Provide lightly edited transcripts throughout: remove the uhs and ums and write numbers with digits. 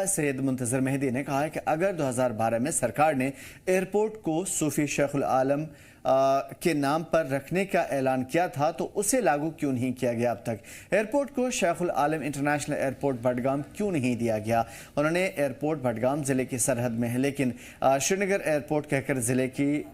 सैयद मुंतजर मेहदी ने कहा है कि अगर 2012 में सरकार ने एयरपोर्ट को सूफी शेखुल आलम के नाम पर रखने का ऐलान किया था तो उसे लागू क्यों नहीं किया गया अब तक। एयरपोर्ट को शेखुल आलम इंटरनेशनल एयरपोर्ट बडगाम क्यों नहीं दिया गया। उन्होंने एयरपोर्ट बडगाम ज़िले की सरहद में है, लेकिन श्रीनगर एयरपोर्ट कहकर ज़िले की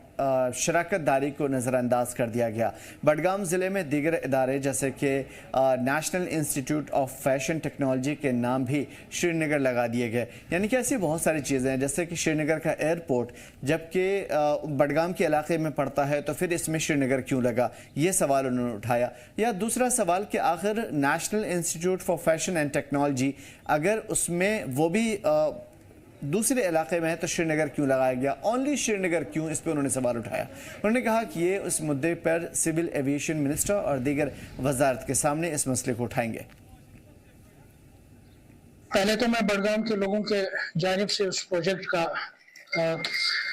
शराकत दारी को नज़रअंदाज कर दिया गया। बडगाम ज़िले में दीगर इदारे जैसे कि national institute of fashion technology के नाम भी श्रीनगर लगा दिए गए। यानी कि ऐसी बहुत सारी चीज़ें हैं, जैसे कि श्रीनगर का एयरपोर्ट जबकि बडगाम के इलाके में पड़ता है तो फिर इसमें श्रीनगर क्यों लगा, ये सवाल उन्होंने उठाया। या दूसरा सवाल कि आखिर national institute for fashion and technology अगर उसमें वो भी दूसरे इलाके में है तो श्रीनगर क्यों लगाया गया, ओनली श्रीनगर क्यों, इस पर उन्होंने सवाल उठाया। उन्होंने कहा कि ये उस मुद्दे पर सिविल एविएशन मिनिस्टर और दीगर वजारत के सामने इस मसले को उठाएंगे। पहले तो मैं बडगाम के लोगों के जानिब से उस प्रोजेक्ट का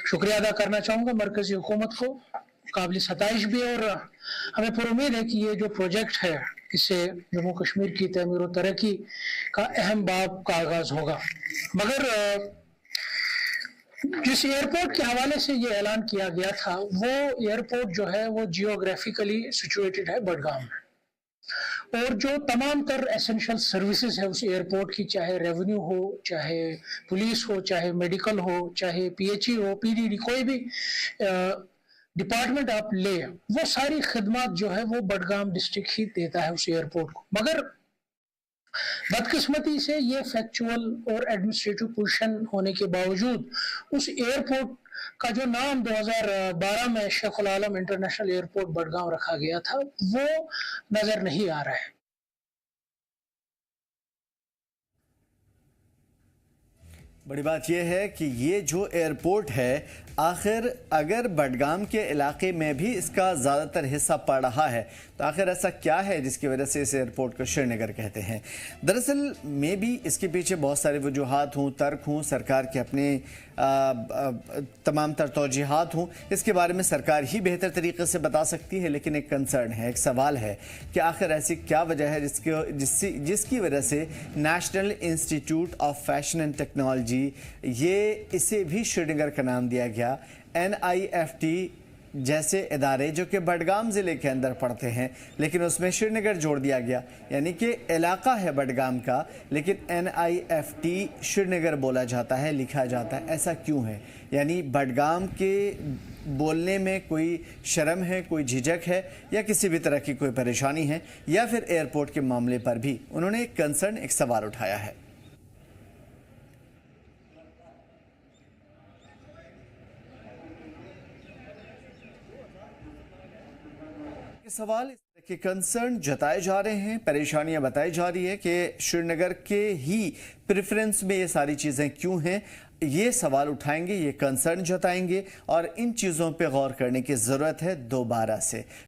शुक्रिया अदा करना चाहूँगा मरकजी हुकूमत को, काबिल सताइश भी, और हमें पूरी उम्मीद है कि ये जो प्रोजेक्ट है इससे जम्मू कश्मीर की तमीर और तरक्की का अहम बाब का आगाज होगा। मगर जिस एयरपोर्ट के हवाले से ये ऐलान किया गया था वो एयरपोर्ट जो है वो जियोग्राफिकली सिचुएटेड है बडगाम में, और जो तमाम तर एसेंशियल सर्विसेज है उस एयरपोर्ट की, चाहे रेवेन्यू हो, चाहे पुलिस हो, चाहे मेडिकल हो, चाहे पीएचई हो, पीडीडी, कोई भी डिपार्टमेंट आप ले, वो सारी खिदमत जो है वो बडगाम डिस्ट्रिक्ट ही देता है उस एयरपोर्ट को। मगर बदकिस्मती से ये फैक्चुअल और एडमिनिस्ट्रेटिव पोजीशन होने के बावजूद उस एयरपोर्ट का जो नाम 2012 में शेखुल आलम इंटरनेशनल एयरपोर्ट बडगाम रखा गया था वो नजर नहीं आ रहा है। बड़ी बात यह है कि ये जो एयरपोर्ट है आखिर अगर बडगाम के इलाके में भी इसका ज़्यादातर हिस्सा पड़ रहा है तो आखिर ऐसा क्या है जिसकी वजह से इस एयरपोर्ट को श्रीनगर कहते हैं। दरअसल में भी इसके पीछे बहुत सारे वजूहात हों, तर्क हों, सरकार के अपने तमाम तर तौजीहात हों, इसके बारे में सरकार ही बेहतर तरीके से बता सकती है। लेकिन एक कंसर्न है, एक सवाल है कि आखिर ऐसी क्या वजह है जिसकी वजह से national institute of fashion and technology, ये इसे भी श्रीनगर का नाम दिया गया। NIFT जैसे इदारे जो कि बडगाम ज़िले के अंदर पड़ते हैं लेकिन उसमें श्रीनगर जोड़ दिया गया, यानी कि इलाका है बडगाम का लेकिन NIFT श्रीनगर बोला जाता है, लिखा जाता है। ऐसा क्यों है? यानी बडगाम के बोलने में कोई शर्म है, कोई झिझक है, या किसी भी तरह की कोई परेशानी है, या फिर एयरपोर्ट के मामले पर भी उन्होंने एक कंसर्न, एक सवाल उठाया है। सवाल इस तरह के कंसर्न जताए जा रहे हैं, परेशानियां बताई जा रही है कि श्रीनगर के ही प्रेफरेंस में ये सारी चीज़ें क्यों हैं। ये सवाल उठाएंगे, ये कंसर्न जताएंगे और इन चीज़ों पे गौर करने की ज़रूरत है दोबारा से।